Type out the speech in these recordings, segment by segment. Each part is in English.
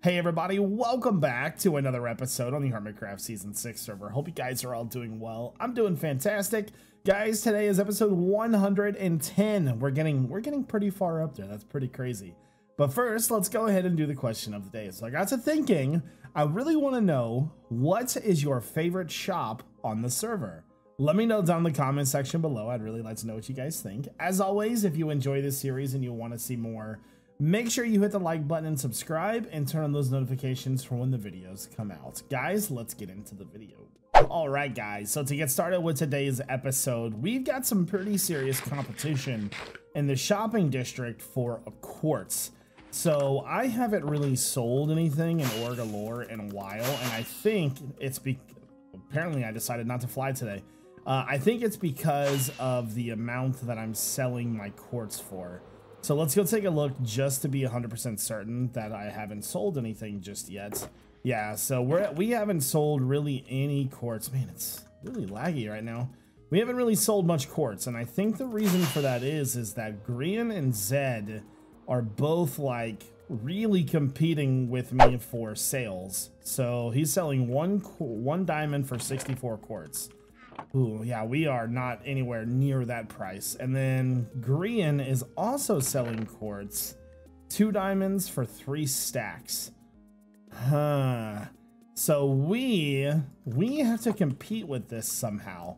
Hey everybody, welcome back to another episode on the Hermitcraft Season 6 server. Hope you guys are all doing well. I'm doing fantastic. Guys, today is episode 110. We're getting pretty far up there. That's pretty crazy. But first, let's go ahead and do the question of the day. So I got to thinking, I really want to know, what is your favorite shop on the server? Let me know down in the comment section below. I'd really like to know what you guys think. As always, if you enjoy this series and you want to see more, make sure you hit the like button and subscribe and turn on those notifications for when the videos come out. Guys, let's get into the video. All right, guys, so to get started with today's episode, we've got some pretty serious competition in the shopping district for a quartz. So I haven't really sold anything in Ore Galore in a while, and I think it's apparently I decided not to fly today. I think it's because of the amount that I'm selling my quartz for. So let's go take a look just to be 100% certain that I haven't sold anything just yet. Yeah, so we haven't sold really any quartz. Man, it's really laggy right now. We haven't really sold much quartz, and I think the reason for that is that Grian and Zed are both like really competing with me for sales. So he's selling one diamond for 64 quartz. Ooh, yeah, we are not anywhere near that price. And then Grian is also selling quartz, 2 diamonds for 3 stacks. So we have to compete with this somehow.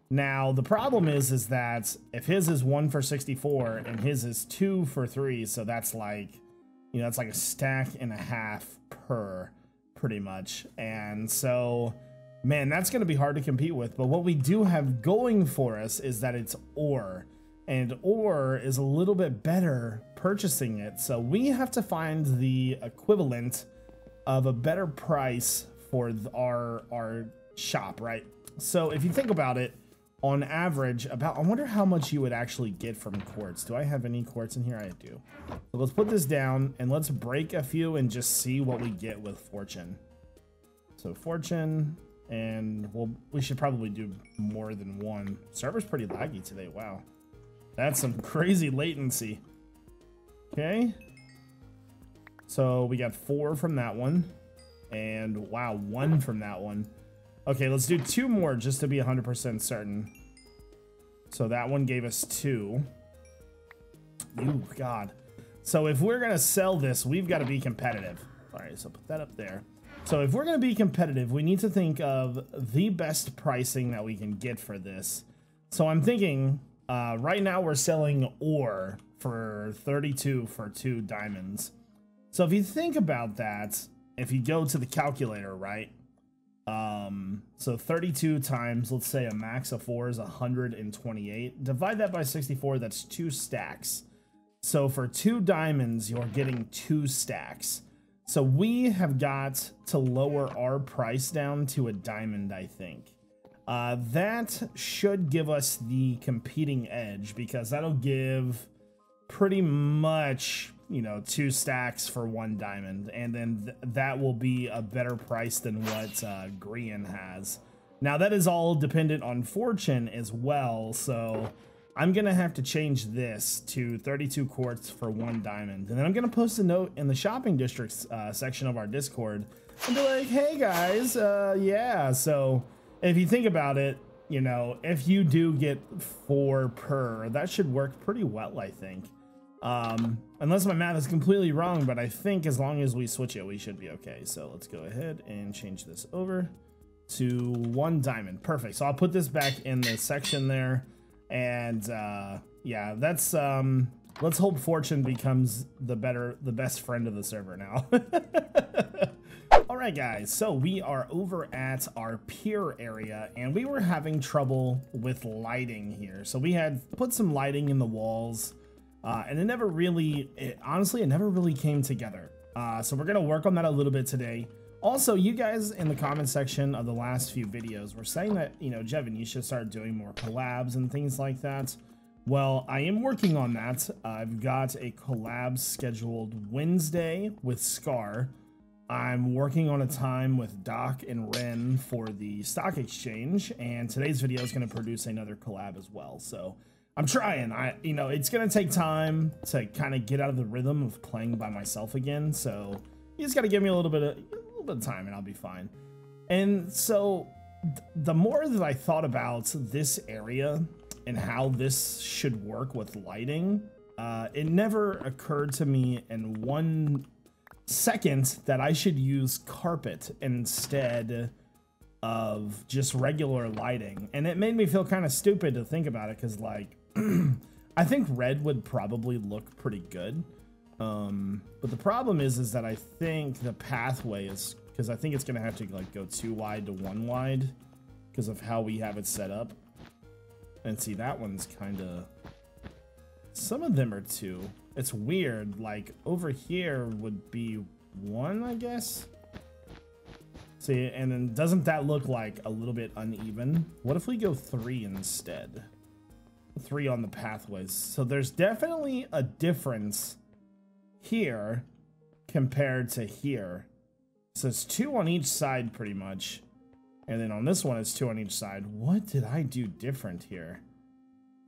Now the problem is that if his is 1 for 64 and his is 2 for 3, so that's like, you know, it's like a stack and a half per, pretty much. And so, man, that's going to be hard to compete with. But what we do have going for us is that it's ore, and ore is a little bit better purchasing it. So we have to find the equivalent of a better price for our shop, right? So if you think about it, on average, I wonder how much you would actually get from quartz. Do I have any quartz in here? I do. So let's put this down and let's break a few and just see what we get with fortune. So fortune, and we should probably do more than one. Server's pretty laggy today. Wow, that's some crazy latency. Okay, so we got 4 from that one, and wow, 1 from that one. Okay, let's do 2 more just to be 100% certain. So that one gave us 2. Ooh, God. So if we're gonna sell this, we've got to be competitive. All right, so put that up there. So if we're going to be competitive, we need to think of the best pricing that we can get for this. So I'm thinking right now we're selling ore for 32 for 2 diamonds. So if you think about that, if you go to the calculator, right? So 32 times, let's say a max of 4 is 128. Divide that by 64, that's 2 stacks. So for 2 diamonds, you're getting 2 stacks. So we have got to lower our price down to a diamond, I think. That should give us the competing edge, because that'll give pretty much, you know, 2 stacks for 1 diamond. And then that will be a better price than what Grian has. Now that is all dependent on fortune as well. So I'm going to have to change this to 32 quartz for 1 diamond. And then I'm going to post a note in the shopping districts section of our Discord and be like, hey guys, yeah. So if you think about it, you know, if you do get 4 per, that should work pretty well, I think. Unless my math is completely wrong, but I think as long as we switch it, we should be okay. So let's go ahead and change this over to 1 diamond. Perfect. So I'll put this back in the section there. And yeah, that's let's hope fortune becomes the best friend of the server now. All right, guys, so we are over at our pier area, and we were having trouble with lighting here. So we had put some lighting in the walls, and honestly, it never really came together. So we're gonna work on that a little bit today. Also, you guys in the comment section of the last few videos were saying that, you know, Jevin, you should start doing more collabs and things like that. Well, I am working on that. I've got a collab scheduled Wednesday with Scar. I'm working on a time with Doc and Ren for the stock exchange, and today's video is going to produce another collab as well. So I'm trying. You know, it's going to take time to kind of get out of the rhythm of playing by myself again. So You just got to give me a little bit of time and I'll be fine. And so the more that I thought about this area and how this should work with lighting, it never occurred to me in 1 second that I should use carpet instead of just regular lighting. And it made me feel kind of stupid to think about it, because like I think red would probably look pretty good, but the problem is that I think the pathway is, because I think it's gonna have to like go 2 wide to 1 wide because of how we have it set up. And see, that one's kind of, some of them are 2. It's weird, like over here would be 1, I guess. See, and then doesn't that look like a little bit uneven? What if we go 3 instead? 3 on the pathways. So there's definitely a difference here compared to here. So it's 2 on each side pretty much. And then on this one, it's 2 on each side. What did I do different here?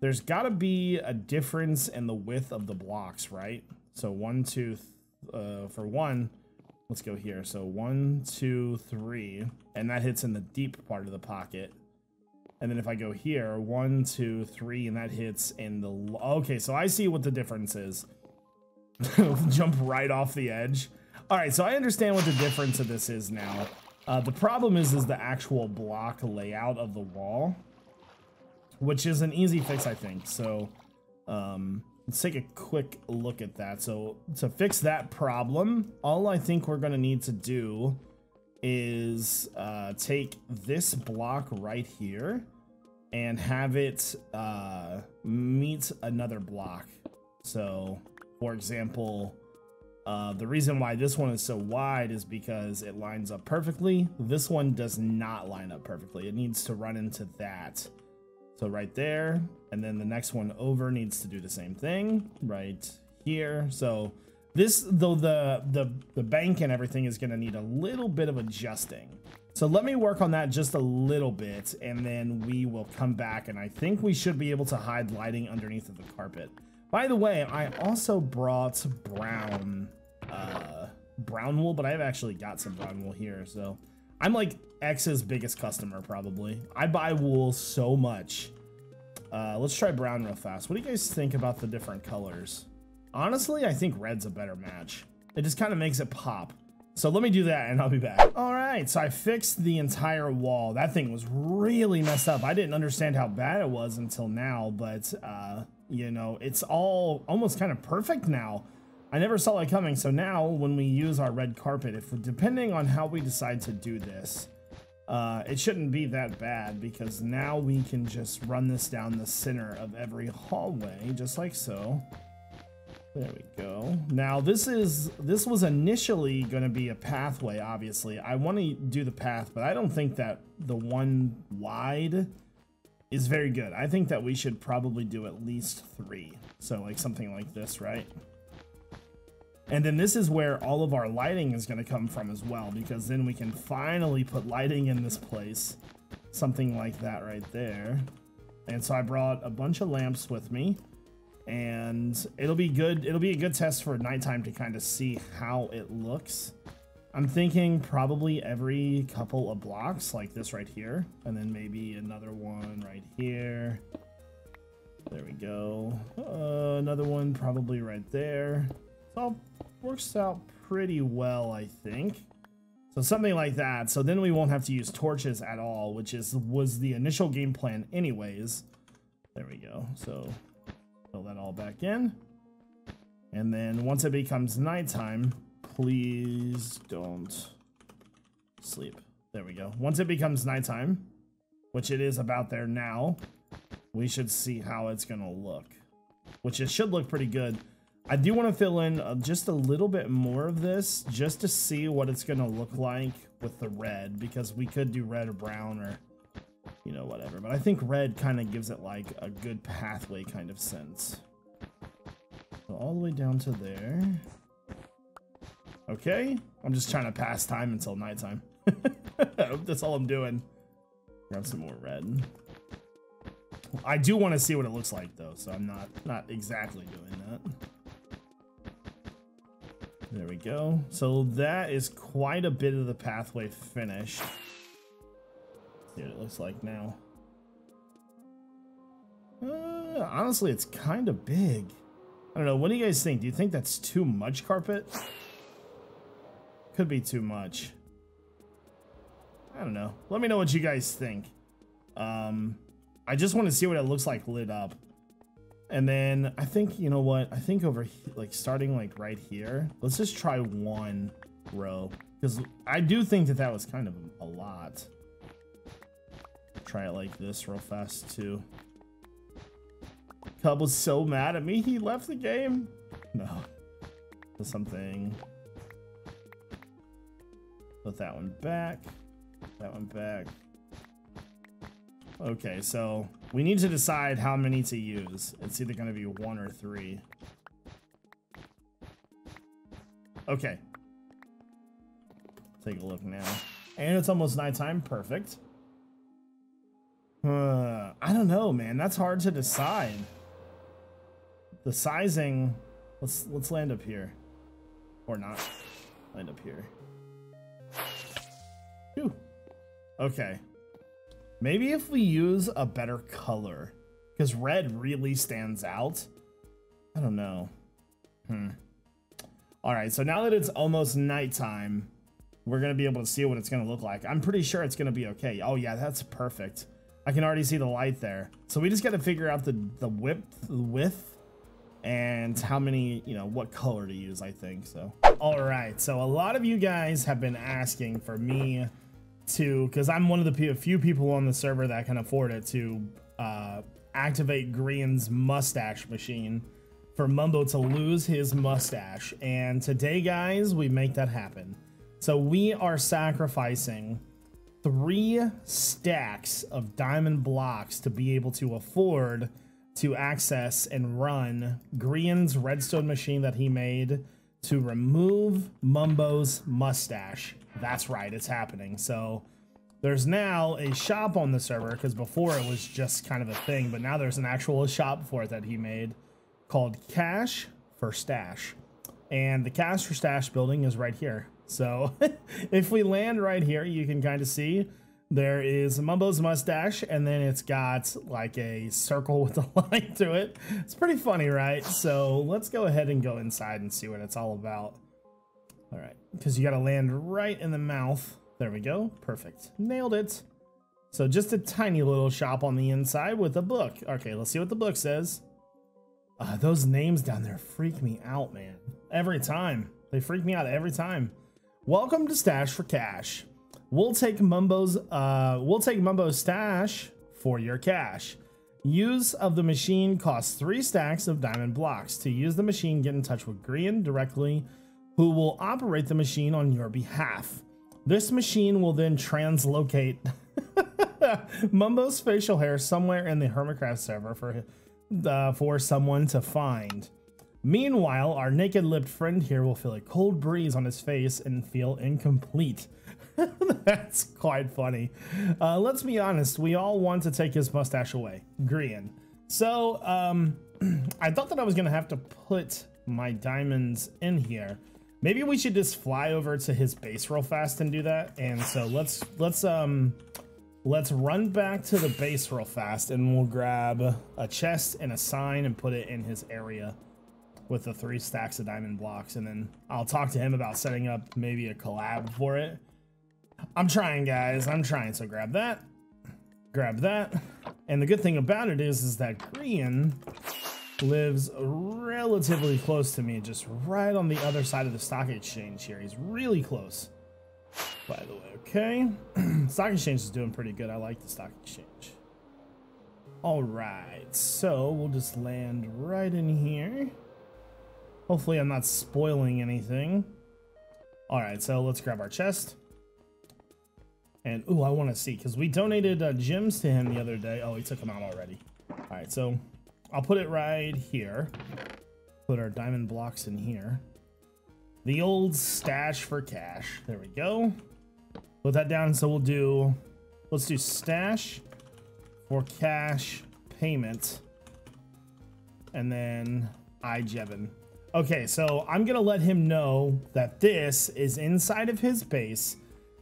There's got to be a difference in the width of the blocks, right? So 1, 2, for 1, let's go here. So 1, 2, 3, and that hits in the deep part of the pocket. And then if I go here, 1, 2, 3, and that hits in the, okay, so I see what the difference is. Jump right off the edge. All right, so I understand what the difference of this is now. The problem is the actual block layout of the wall, which is an easy fix, I think. So let's take a quick look at that. So to fix that problem, all I think we're gonna need to do is take this block right here and have it meet another block. So for example, the reason why this one is so wide is because it lines up perfectly. This one does not line up perfectly. It needs to run into that. So right there, and then the next one over needs to do the same thing right here. So this, though, the bank and everything is going to need a little bit of adjusting. So let me work on that just a little bit, and then we will come back, and I think we should be able to hide lighting underneath of the carpet. By the way, I also brought brown wool, but I've actually got some brown wool here, so I'm like X's biggest customer probably. I buy wool so much. Let's try brown real fast. What do you guys think about the different colors? Honestly, I think red's a better match. It just kind of makes it pop. So let me do that and I'll be back. All right, so I fixed the entire wall. That thing was really messed up. I didn't understand how bad it was until now, but you know, it's all almost kind of perfect now. I never saw it coming. So now when we use our red carpet, if depending on how we decide to do this, it shouldn't be that bad, because now we can just run this down the center of every hallway, just like so. There we go. Now this was initially going to be a pathway, obviously. I want to do the path, but I don't think that the 1 wide is very good. I think that we should probably do at least 3. So like something like this, right? And then this is where all of our lighting is going to come from as well, because then we can finally put lighting in this place. Something like that right there. And so I brought a bunch of lamps with me, and it'll be good. It'll be a good test for nighttime to kind of see how it looks. I'm thinking probably every couple of blocks, like this right here, and then maybe another one right here. There we go. Another one probably right there. So all works out pretty well, I think. So something like that. So then we won't have to use torches at all, which was the initial game plan anyways. There we go. So fill that all back in. And then once it becomes nighttime, please don't sleep. There we go. Once it becomes nighttime, which it is about there now, we should see how it's going to look, which it should look pretty good. I do want to fill in just a little bit more of this just to see what it's going to look like with the red, because we could do red or brown or, you know, whatever. But I think red kind of gives it like a good pathway kind of sense. So all the way down to there. Okay. I'm just trying to pass time until nighttime. That's all I'm doing. Grab some more red. I do want to see what it looks like though, so I'm not exactly doing that. There we go. So that is quite a bit of the pathway finished. See what it looks like now. Honestly, it's kind of big. I don't know. What do you guys think? Do you think that's too much carpet? Could be too much. I don't know. Let me know what you guys think. I just want to see what it looks like lit up. And then I think, you know what? I think over like starting like right here, let's just try one row, because I do think that that was kind of a lot. Try it like this real fast too. Cub was so mad at me, he left the game. No. Something. Put that one back. That one back. Okay, so we need to decide how many to use. It's either going to be 1 or 3. Okay. Take a look now. And it's almost nighttime. Perfect. I don't know, man. That's hard to decide. The sizing. Let's land up here. Or not. Land up here. Whew. Okay. Maybe if we use a better color, because red really stands out. I don't know. All right, so now that it's almost nighttime, we're going to be able to see what it's going to look like. I'm pretty sure it's going to be okay. Oh, yeah, that's perfect. I can already see the light there. So we just got to figure out the width, and how many, you know, what color to use, I think. So, all right, so a lot of you guys have been asking for me to, because I'm one of the few people on the server that can afford it, to activate Grian's mustache machine for Mumbo to lose his mustache. And today, guys, we make that happen. So we are sacrificing 3 stacks of diamond blocks to be able to afford to access and run Grian's redstone machine that he made to remove Mumbo's mustache. That's right, it's happening. So there's now a shop on the server, because before it was just kind of a thing, but now there's an actual shop for it that he made called Cash for Stash. And the Cash for Stash building is right here. So if we land right here, you can kind of see there is Mumbo's mustache, and then it's got like a circle with a line through it. It's pretty funny, right? So let's go ahead and go inside and see what it's all about. All right, because you got to land right in the mouth. There we go. Perfect. Nailed it. So just a tiny little shop on the inside with a book. Okay, let's see what the book says. Those names down there freak me out, man. Every time. They freak me out every time. Welcome to Stash for Cash. We'll take Mumbo's stash for your cash. Use of the machine costs 3 stacks of diamond blocks. To use the machine, get in touch with Grian directly, who will operate the machine on your behalf. This machine will then translocate Mumbo's facial hair somewhere in the Hermitcraft server for someone to find. Meanwhile, our naked-lipped friend here will feel a cold breeze on his face and feel incomplete. That's quite funny. Let's be honest, we all want to take his mustache away. Grian. So, I thought that I was going to have to put my diamonds in here. Maybe we should just fly over to his base real fast and do that. And so let's run back to the base real fast, and we'll grab a chest and a sign and put it in his area with the 3 stacks of diamond blocks. And then I'll talk to him about setting up maybe a collab for it. I'm trying, guys. I'm trying. So grab that. Grab that. And the good thing about it is that Grian lives relatively close to me, just right on the other side of the stock exchange here. He's really close, by the way. Okay. Stock exchange is doing pretty good. I like the stock exchange. All right. So we'll just land right in here. Hopefully I'm not spoiling anything. All right. So let's grab our chest. And, ooh, I want to see, because we donated gems to him the other day. Oh, he took them out already. All right, so I'll put it right here. Put our diamond blocks in here. The old stash for cash. There we go. Put that down, so let's do stash for cash payment. And then iJevin. Okay, so I'm gonna let him know that this is inside of his base,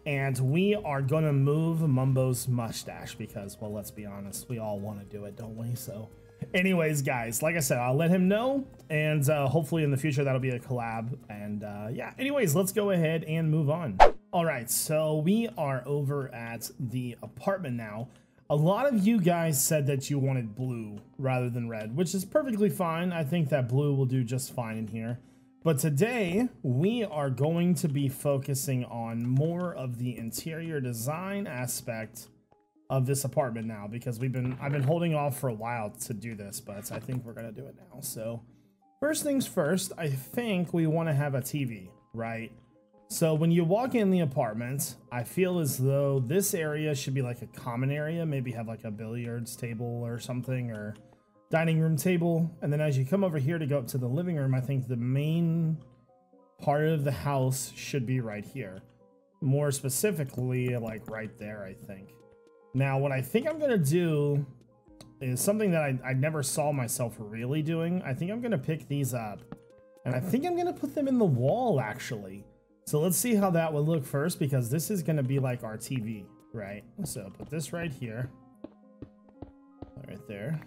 and we are gonna move Mumbo's mustache because, well, let's be honest, we all want to do it, don't we? So anyways, guys, like I said, I'll let him know, and hopefully in the future that'll be a collab. And yeah, anyways, let's go ahead and move on. All right, so we are over at the apartment now. A lot of you guys said that you wanted blue rather than red, which is perfectly fine. I think that blue will do just fine in here. But today we are going to be focusing on more of the interior design aspect of this apartment now, because I've been holding off for a while to do this, but I think we're gonna do it now. So first things first, I think we want to have a TV, right? So when you walk in the apartment, I feel as though this area should be like a common area, maybe have like a billiards table or something, or dining room table. And then as you come over here to go up to the living room, I think the main part of the house should be right here. More specifically, like right there, I think. Now, what I think I'm gonna do is something that I never saw myself really doing. I think I'm gonna pick these up, and I think I'm gonna put them in the wall, actually. So let's see how that would look first, because this is gonna be like our TV, right? So put this right here, right there.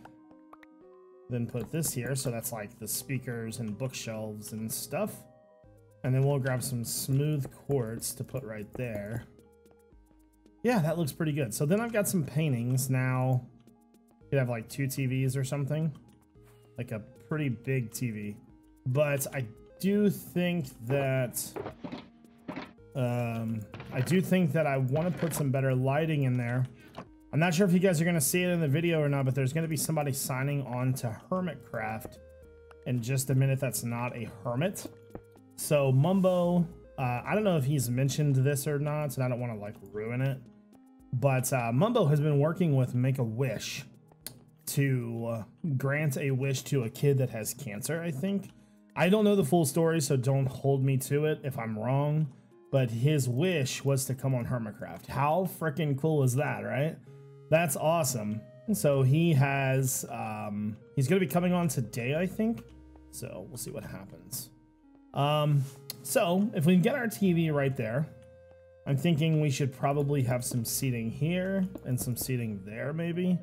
Then put this here, so that's like the speakers and bookshelves and stuff. And then we'll grab some smooth quartz to put right there. Yeah, that looks pretty good. So then I've got some paintings. Now, you'd have like 2 TVs or something. Like a pretty big TV. But I do think that I want to put some better lighting in there. I'm not sure if you guys are going to see it in the video or not, but there's going to be somebody signing on to Hermitcraft in just a minute that's not a hermit. So Mumbo, I don't know if he's mentioned this or not, and I don't want to like ruin it, but Mumbo has been working with Make-A-Wish to grant a wish to a kid that has cancer, I think. I don't know the full story, so don't hold me to it if I'm wrong, but his wish was to come on Hermitcraft. How freaking cool is that, right? That's awesome. So he has, he's going to be coming on today, I think. So we'll see what happens. So if we can get our TV right there, I'm thinking we should probably have some seating here and some seating there, maybe.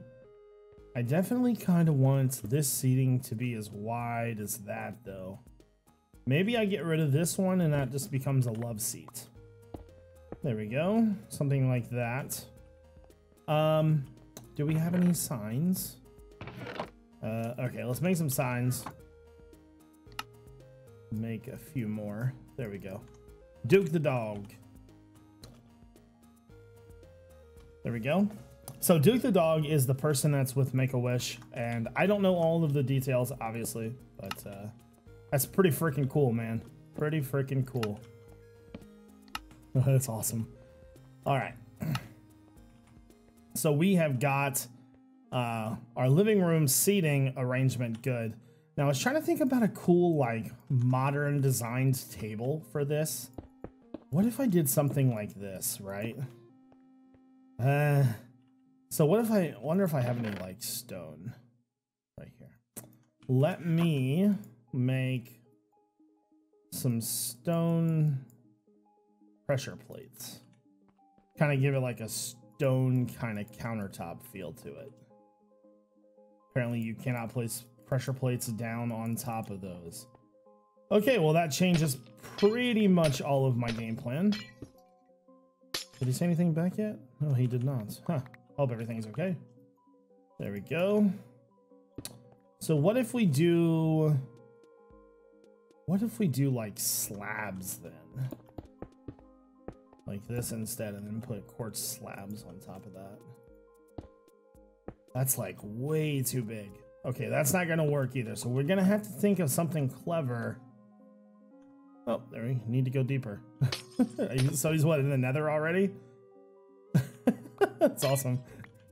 I definitely kind of want this seating to be as wide as that, though. Maybe I get rid of this one and that just becomes a love seat. There we go. Something like that. Do we have any signs? Okay, let's make some signs. Make a few more. There we go. Duke the dog. There we go. So Duke the dog is the person that's with Make-A-Wish, and I don't know all of the details, obviously, but that's pretty freaking cool, man. Pretty freaking cool. That's awesome. All right. So we have got our living room seating arrangement good. Now I was trying to think about a cool, like, modern designed table for this. What if I did something like this, right? So what if I wonder if I have any, like, stone right here. Let me make some stone pressure plates. Kind of give it like a stone kind of countertop feel to it. Apparently you cannot place pressure plates down on top of those. Okay, well that changes pretty much all of my game plan. Did he say anything back yet? No, he did not. Huh. Hope everything's okay. There we go. So what if we do like slabs then? Like this instead, and then put quartz slabs on top of that. That's like way too big. Okay, that's not gonna work either. So we're gonna have to think of something clever. Oh, there we need to go deeper. So he's what, in the nether already? That's awesome.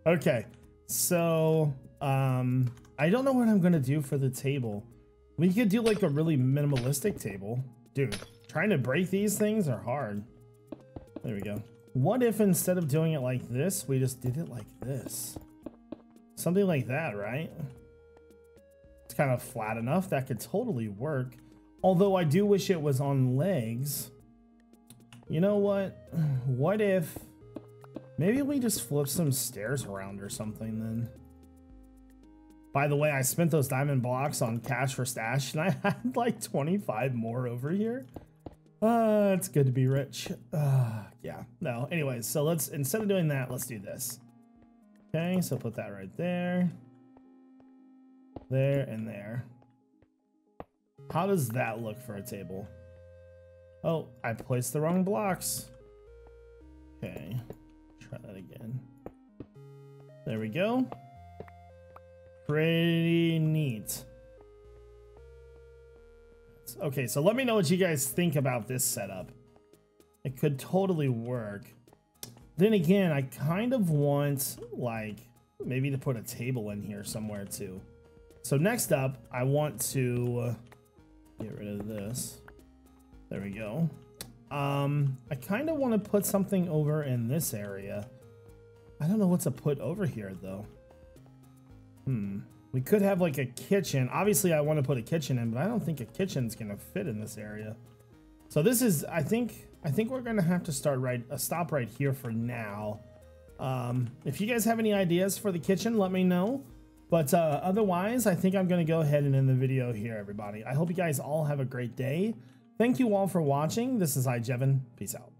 Okay, so I don't know what I'm gonna do for the table. We could do like a really minimalistic table. Dude, trying to break these things are hard. There we go. What if instead of doing it like this, we just did it like this? Something like that, right? It's kind of flat enough. That could totally work. Although I do wish it was on legs. You know what? What if maybe we just flip some stairs around or something then? By the way, I spent those diamond blocks on cash for stash and I had like 25 more over here. It's good to be rich. Yeah, no, anyways, so let's, instead of doing that, let's do this. Okay, so put that right there. There and there. How does that look for a table? Oh, I placed the wrong blocks. Okay, try that again. There we go. Pretty neat. Okay, so let me know what you guys think about this setup. It could totally work. Then again, I kind of want, like, maybe to put a table in here somewhere too. So next up, I want to get rid of this. There we go. I kind of want to put something over in this area. I don't know what to put over here though. We could have like a kitchen. Obviously I want to put a kitchen in, but I don't think a kitchen's gonna fit in this area. So this is, I think we're gonna have to stop right here for now. If you guys have any ideas for the kitchen, let me know. But otherwise, I think I'm gonna go ahead and end the video here, everybody. I hope you guys all have a great day. Thank you all for watching. This is iJevin. Peace out.